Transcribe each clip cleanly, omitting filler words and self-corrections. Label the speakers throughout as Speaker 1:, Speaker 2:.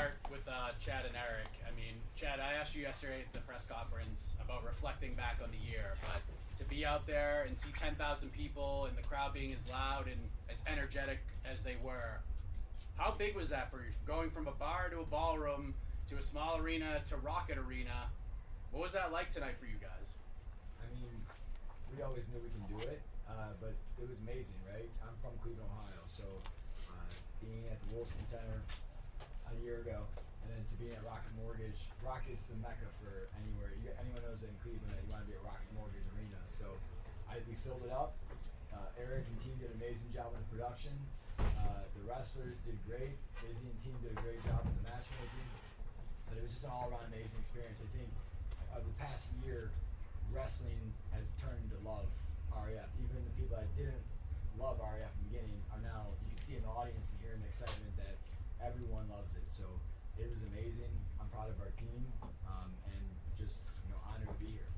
Speaker 1: start with Chad and Eric. I mean, Chad, I asked you yesterday at the press conference about reflecting back on the year, but to be out there and see 10,000 people and the crowd being as loud and as energetic as they were, how big was that for you? Going from a bar to a ballroom to a small arena to Rocket Arena, what was that like tonight for you guys?
Speaker 2: I mean, we always knew we can do it, but it was amazing, right? I'm from Cleveland, Ohio, so being at the Wilson Center a year ago, and then to being at Rocket Mortgage. Rocket's the mecca for anywhere. Anyone knows that in Cleveland that you want to be at Rocket Mortgage Arena. So we filled it up. Eric and team did an amazing job in the production. The wrestlers did great. Izzy and team did a great job in the matchmaking. But it was just an all-around amazing experience. I think of the past year, wrestling has turned to love RAF. Even the people that didn't love RAF in the beginning are now, you can see in the audience and hearing the excitement that everyone loves it. So it was amazing. I'm proud of our team, and just honored to be here.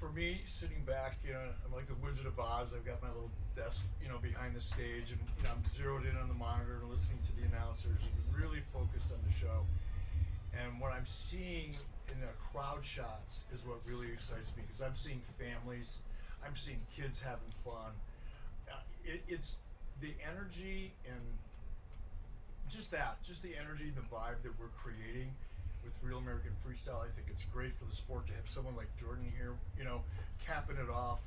Speaker 3: For me, sitting back, I'm like the Wizard of Oz. I've got my little desk, behind the stage, and I'm zeroed in on the monitor and listening to the announcers, and really focused on the show. And what I'm seeing in the crowd shots is what really excites me, because I'm seeing families, I'm seeing kids having fun. It's the energy and just the energy and the vibe that we're creating with Real American Freestyle. I think it's great for the sport to have someone like Jordan here, capping it off.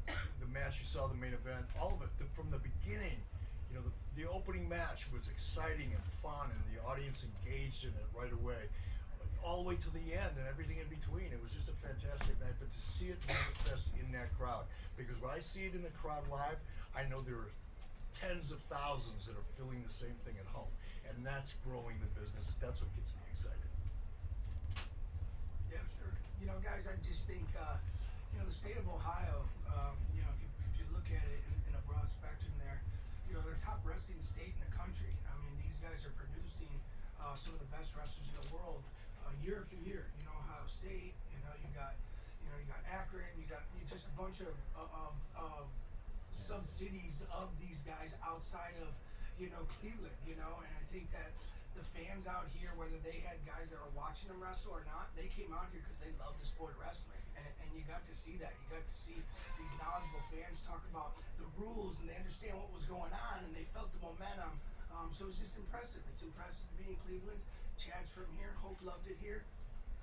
Speaker 3: The match you saw, the main event, all of it from the beginning. The opening match was exciting and fun, and the audience engaged in it right away, all the way to the end and everything in between. It was just a fantastic night. But to see it manifest in that crowd, because when I see it in the crowd live, I know there are tens of thousands that are feeling the same thing at home, and that's growing the business. That's what gets me excited.
Speaker 4: Yeah, sure. Guys, I just think the state of Ohio, if you look at it in a broad spectrum there, they're top wrestling state in the country. I mean, these guys are producing some of the best wrestlers in the world year after year. Ohio State, you got Akron, you got just a bunch of sub-cities of these guys outside of Cleveland, and I think that the fans out here, whether they had guys that were watching them wrestle or not, they came out here because they love the sport of wrestling, and you got to see that. You got to see these knowledgeable fans talk about the rules, and they understand what was going on, and they felt the momentum. So it's just impressive. It's impressive to be in Cleveland. Chad's from here. Hope loved it here.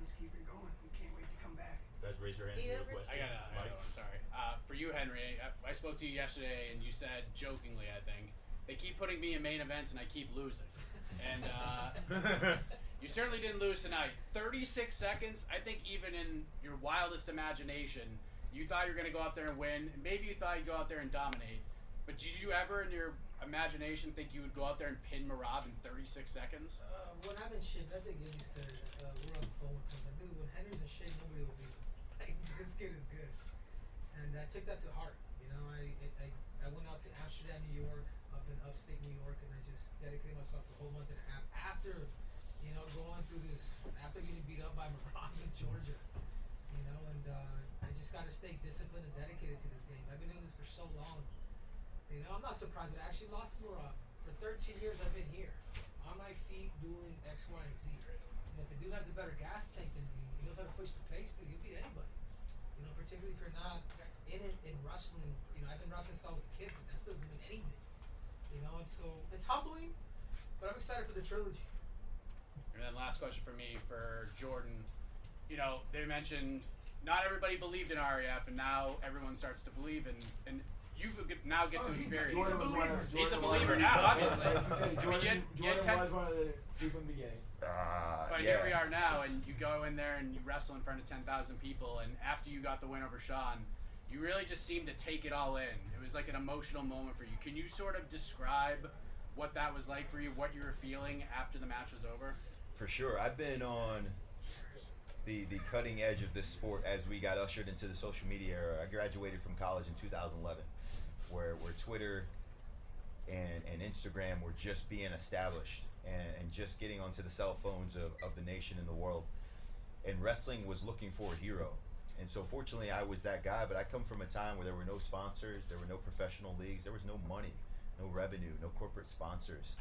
Speaker 4: Let's keep it going. We can't wait to come back.
Speaker 5: Guys, raise your hands.
Speaker 1: I know, I'm sorry. For you, Henry, I spoke to you yesterday, and you said, jokingly, I think, they keep putting me in main events, and I keep losing. And you certainly didn't lose tonight. 36 seconds, I think even in your wildest imagination, you thought you were going to go out there and win. Maybe you thought you'd go out there and dominate. But did you ever, in your imagination, think you would go out there and pin Marab in 36 seconds?
Speaker 6: When I'm in shape, I think Izzy said, we're on the phone with him. Dude, when Henry's in shape, nobody will beat him. Like, this kid is good. And I took that to heart. I went out to Amsterdam, New York, up in upstate New York, and I just dedicated myself for a whole month and a half after, going through this, after getting beat up by Marab in Georgia. And I just got to stay disciplined and dedicated to this game. I've been doing this for so long. I'm not surprised that I actually lost to Marab. For 13 years, I've been here, on my feet, doing X, Y, and Z. And if the dude has a better gas tank than me, he knows how to push the pace, dude, he'll beat anybody. Particularly if you're not in it in wrestling. I've been wrestling since I was a kid, but that still doesn't mean anything. And so it's humbling, but I'm excited for the trilogy.
Speaker 1: And then last question for me, for Jordan. They mentioned not everybody believed in RAF, and now everyone starts to believe, and you now get to experience. He's a believer now, obviously.
Speaker 2: Jordan was one of the people in the beginning.
Speaker 1: But here we are now, and you go in there and you wrestle in front of 10,000 people, and after you got the win over Sean, you really just seemed to take it all in. It was like an emotional moment for you. Can you sort of describe what that was like for you, what you were feeling after the match was over?
Speaker 5: For sure. I've been on the cutting edge of this sport as we got ushered into the social media era. I graduated from college in 2011, where Twitter and Instagram were just being established and just getting onto the cell phones of the nation and the world. And wrestling was looking for a hero. And so fortunately I was that guy, but I come from a time where there were no sponsors, there were no professional leagues, there was no money, no revenue, no corporate sponsors.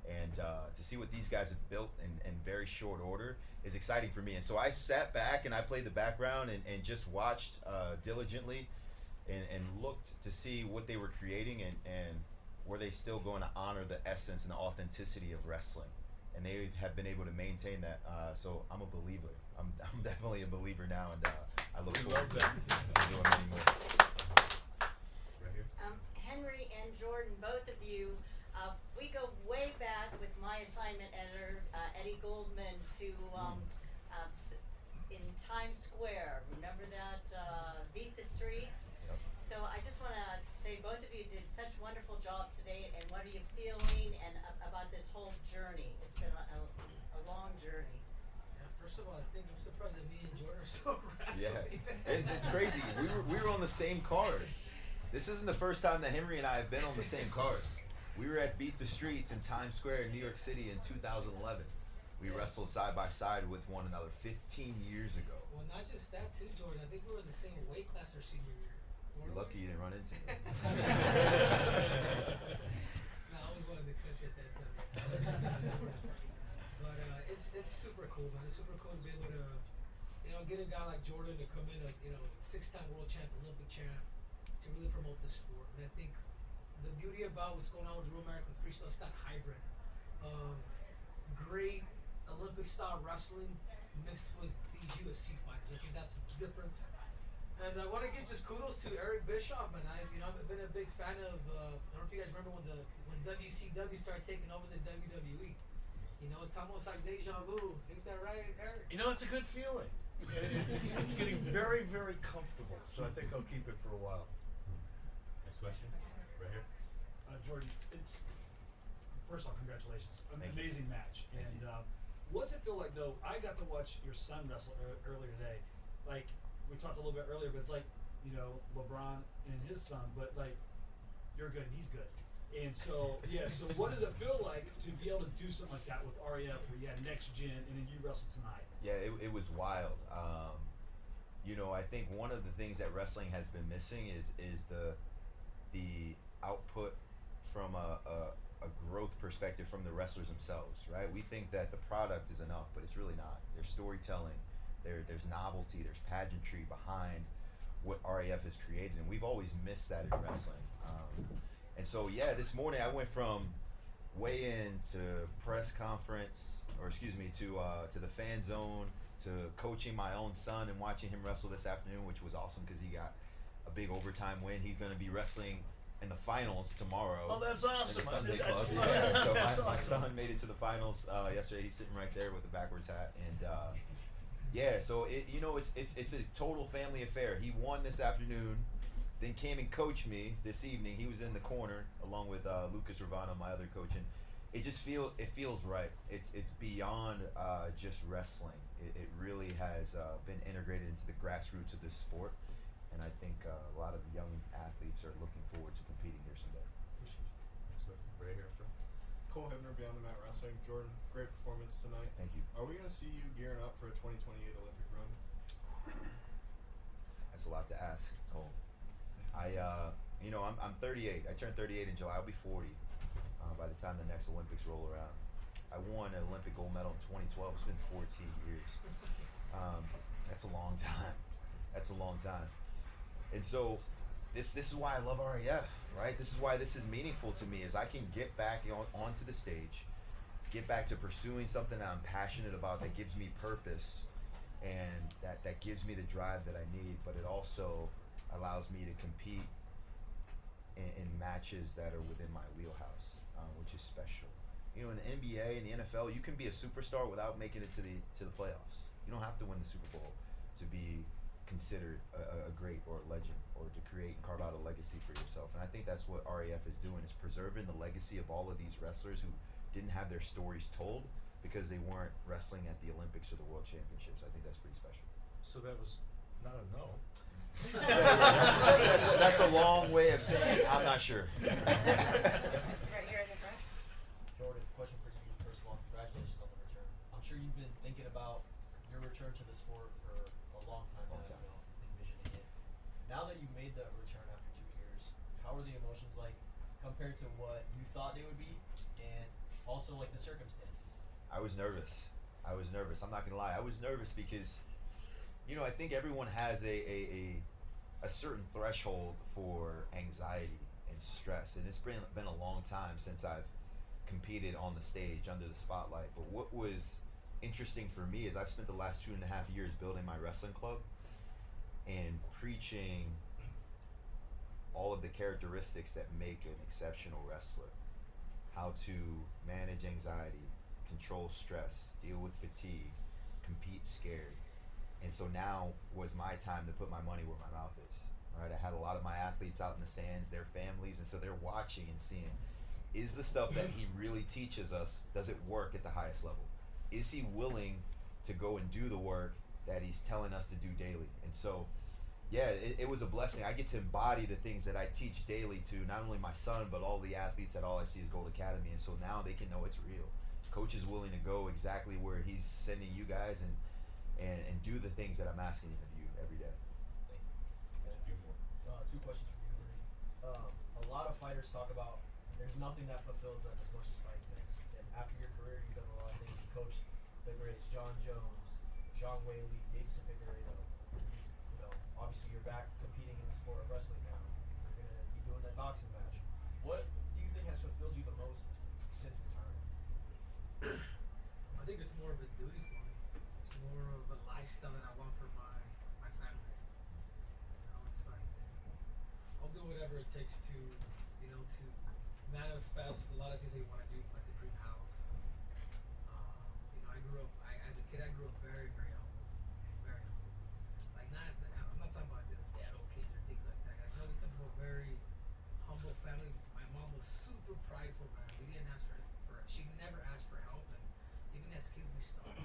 Speaker 5: And to to see what these guys have built in very short order is exciting for me. And so I sat back and I played the background and just watched diligently and looked to see what they were creating and were they still going to honor the essence and the authenticity of wrestling. And they have been able to maintain that. So I'm a believer. I'm definitely a believer now, and I look forward to doing many more.
Speaker 7: Right here.
Speaker 8: Henry and Jordan, both of you, we go way back with my assignment editor, Eddie Goldman, to in Times Square. Remember that? Beat the Streets?
Speaker 5: Yep.
Speaker 8: So I just want to say both of you did such wonderful jobs today, and what are you feeling and about this whole journey? It's been a long journey.
Speaker 6: Yeah, first of all, I think I'm surprised that me and Jordan are still wrestling.
Speaker 5: Yeah, it's crazy. We were on the same card. This isn't the first time that Henry and I have been on the same card. We were at Beat the Streets in Times Square in New York City in 2011. We wrestled side by side with one another 15 years ago.
Speaker 6: Well, not just that too, Jordan. I think we were in the same weight class our senior year.
Speaker 5: You're lucky you didn't run into me.
Speaker 6: No, I was one in the country at that time. But it's super cool, man. It's super cool to be able to, get a guy like Jordan to come in, 6-time world champ, Olympic champ, to really promote the sport. And I think the beauty about what's going on with the Real American Freestyle is that hybrid of great Olympic style wrestling mixed with these UFC fighters. I think that's the difference. And I want to give just kudos to Eric Bischoff, man. I've been a big fan of. I don't know if you guys remember when WCW started taking over the WWE. It's almost like deja vu. Ain't that right, Eric?
Speaker 3: It's a good feeling. It's getting very, very comfortable. So I think I'll keep it for a while.
Speaker 7: Next question. Right here.
Speaker 9: Jordan, it's first off, congratulations,
Speaker 5: Thank you.
Speaker 9: amazing match.
Speaker 5: Thank
Speaker 9: And
Speaker 5: you.
Speaker 9: what's it feel like though? I got to watch your son wrestle earlier today. Like we talked a little bit earlier, but it's like LeBron and his son, but like you're good, and he's good. And so so what does it feel like to be able to do something like that with RAF, where you had next gen and then you wrestle tonight?
Speaker 5: Yeah, it was wild. I think one of the things that wrestling has been missing is the output from a growth perspective from the wrestlers themselves, right? We think that the product is enough, but it's really not. There's storytelling, there's novelty, there's pageantry behind what RAF has created, and we've always missed that in wrestling. And so, this morning I went from weigh-in to press conference, to the fan zone, to coaching my own son and watching him wrestle this afternoon, which was awesome because he got a big overtime win. He's going to be wrestling in the finals tomorrow.
Speaker 3: Oh, that's awesome!
Speaker 5: In the Sunday
Speaker 3: I
Speaker 5: Club.
Speaker 3: just
Speaker 5: Yeah, so
Speaker 3: that's
Speaker 5: my
Speaker 3: awesome.
Speaker 5: son made it to the finals yesterday. He's sitting right there with the backwards hat, and so it's a total family affair. He won this afternoon, then came and coached me this evening. He was in the corner along with Lucas Ravano, my other coach, and it feels right. It's beyond just wrestling. It really has been integrated into the grassroots of this sport, and I think a lot of young athletes are looking forward to competing here someday.
Speaker 7: Next question. Right here in front.
Speaker 10: Cole Hebner, Beyond the Mat Wrestling. Jordan, great performance tonight.
Speaker 5: Thank you.
Speaker 10: Are we going to see you gearing up for a 2028 Olympic run?
Speaker 5: That's a lot to ask, Cole. I'm 38. I turned 38 in July. I'll be 40 by the time the next Olympics roll around. I won an Olympic gold medal in 2012. It's been 14 years. That's a long time. That's a long time. And so this is why I love RAF, right? This is why this is meaningful to me, is I can get back onto the stage, get back to pursuing something that I'm passionate about, that gives me purpose, and that gives me the drive that I need, but it also allows me to compete in matches that are within my wheelhouse, which is special. In the NBA and the NFL, you can be a superstar without making it to the playoffs. You don't have to win the Super Bowl to be considered a great or a legend, or to create and carve out a legacy for yourself. And I think that's what RAF is doing, is preserving the legacy of all of these wrestlers who didn't have their stories told because they weren't wrestling at the Olympics or the World Championships. I think that's pretty special.
Speaker 3: So that was not a no.
Speaker 5: That's a long way of saying I'm not sure.
Speaker 8: Right here in the front.
Speaker 11: Jordan, question for you. First of all, congratulations on the return. I'm sure you've been thinking about your return to the sport for a long time now, envisioning it. Now that you've made the return after 2 years, how are the emotions like compared to what you thought they would be, and also like the circumstances?
Speaker 5: I was nervous. I'm not gonna lie. I was nervous because, I think everyone has a certain threshold for anxiety and stress, and it's been a long time since I've competed on the stage under the spotlight. But what was interesting for me is I've spent the last 2.5 years building my wrestling club and preaching all of the characteristics that make an exceptional wrestler. How to manage anxiety, control stress, deal with fatigue, compete scared. And so now was my time to put my money where my mouth is. Right? I had a lot of my athletes out in the stands, their families, and so they're watching and seeing, is the stuff that he really teaches us, does it work at the highest level? Is he willing to go and do the work that he's telling us to do daily? And so, yeah, it was a blessing. I get to embody the things that I teach daily to not only my son, but all the athletes at All I See Is Gold Academy. And so now they can know it's real. Coach is willing to go exactly where he's sending you guys and do the things that I'm asking of you every day.
Speaker 11: Thank you.
Speaker 7: A few more.
Speaker 11: Two questions for you, Henry. A lot of fighters talk about there's nothing that fulfills them as much as fighting things. And after your career, you've done a lot of things. You coached the greats, John Jones, John Whaley, Davison Figueiredo. Obviously you're back competing in the sport of wrestling now. You're going to be doing that boxing match. What do you think has fulfilled you the most since retirement?
Speaker 6: I think it's more of a duty for me. It's more of a lifestyle that I want for my family. It's like I'll do whatever it takes to manifest a lot of things that we want to do, like the dream house. As a kid, I grew up very, very humble, very humble. Like I'm not talking about this ghetto kids or things like that. I know we come from a very humble family. My mom was super prideful, man. We didn't ask for she never asked for help, and even as kids we starved,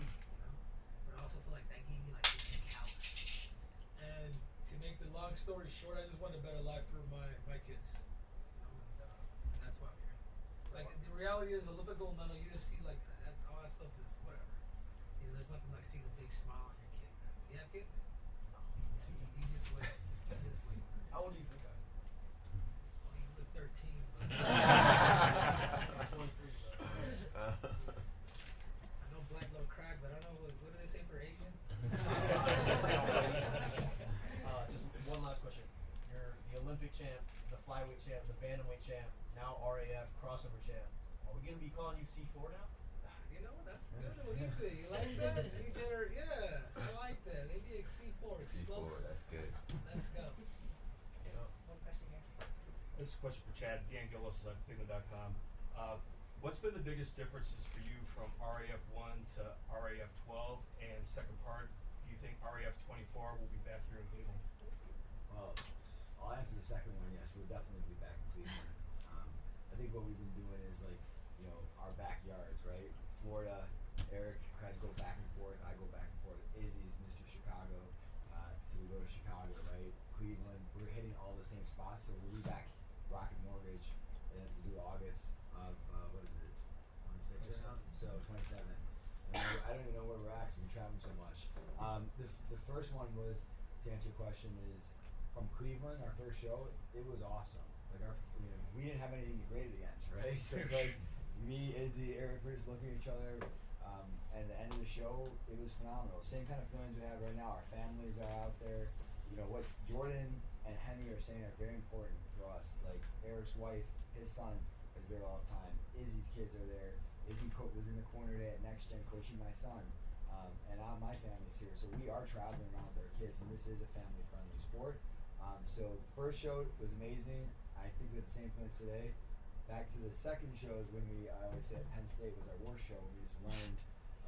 Speaker 6: But I also feel like that gave me like this callous. And to make the long story short, I just want a better life for my kids. And that's why I'm here. Like the reality is, Olympic gold medal, you just see like that's all that stuff is whatever. There's nothing like seeing a big smile on your kid. Man. You have kids? No. Yeah, you just wait. You just wait.
Speaker 11: How old do you think I am?
Speaker 6: Well, you look 13. But
Speaker 11: It's 23, though.
Speaker 6: I know black don't crack, but I don't know what do they say for Asian?
Speaker 11: Just one last question. You're the Olympic champ, the flyweight champ, the bantamweight champ, now RAF crossover champ. Are we gonna be calling you C4 now?
Speaker 6: That's good. What do you think? You like that? Yeah, I like that. Maybe a C4 explosive.
Speaker 5: That's good.
Speaker 6: Let's go.
Speaker 8: One question here.
Speaker 9: This is a question for Chad. Dan Gillis on Cleveland.com. What's been the biggest differences for you from RAF 1 to RAF 12? And second part, do you think RAF 24 will be back here in Cleveland?
Speaker 2: Well, I'll answer the second one. Yes, we'll definitely be back in Cleveland. I think what we've been doing is our backyards, right? Florida, Eric tries to go back and forth. I go back and forth. Izzy's Mr. Chicago, so we go to Chicago, right? Cleveland. We're hitting all the same spots, so we'll be back. Rocket Mortgage, and we do August of what is it? 26 right now? So 27. And I don't even know where we're at because we're traveling so much. The first one was, to answer your question, is from Cleveland. Our first show, it was awesome. Like we didn't have anything to grade it against, right? So it's like me, Izzy, Eric, we're just looking at each other. And the end of the show, it was phenomenal. Same kind of feelings we have right now. Our families are out there. What Jordan and Henry are saying are very important for us. Like Eric's wife, his son is there all the time. Izzy's kids are there. Izzy was in the corner today at Next Gen coaching my son. And my family's here. So we are traveling around with our kids, and this is a family-friendly sport. So the first show was amazing. I think we had the same feelings today. Back to the second show is when I always say Penn State was our worst show. We just learned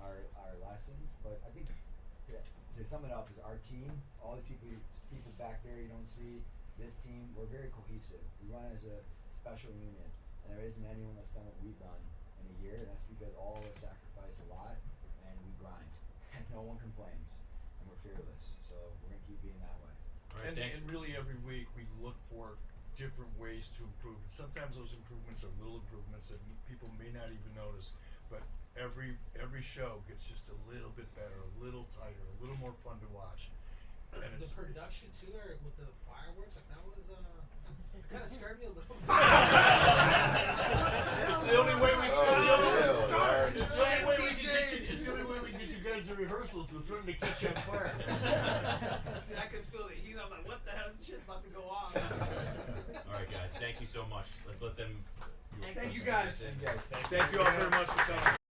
Speaker 2: our lessons. But I think to sum it up is our team, all these people back there you don't see, this team, we're very cohesive. We run as a special unit, and there isn't anyone that's done what we've done in a year, and that's because all of us sacrifice a lot, and we grind, and no one complains, and we're fearless. So we're going to keep being that way.
Speaker 7: All right,
Speaker 3: And really every week we look for different ways to improve. And sometimes those improvements are little improvements that people may not even notice, but every show gets just a little bit better, a little tighter, a little more fun to watch. And
Speaker 6: The
Speaker 3: it's
Speaker 6: production too, Eric, with the fireworks, like that was it kind of scared me a little bit.
Speaker 3: It's the only way we.
Speaker 5: Oh, yeah.
Speaker 3: It's the only way we can get you. It's the only way we can get you guys to rehearsals to threaten to catch you on fire.
Speaker 6: Dude, I could feel the heat. I'm like, what the hell? This shit's about to go off.
Speaker 7: All right, guys. Thank you so much. Let's let them.
Speaker 4: Thank you guys.
Speaker 3: Thank you all very much for coming.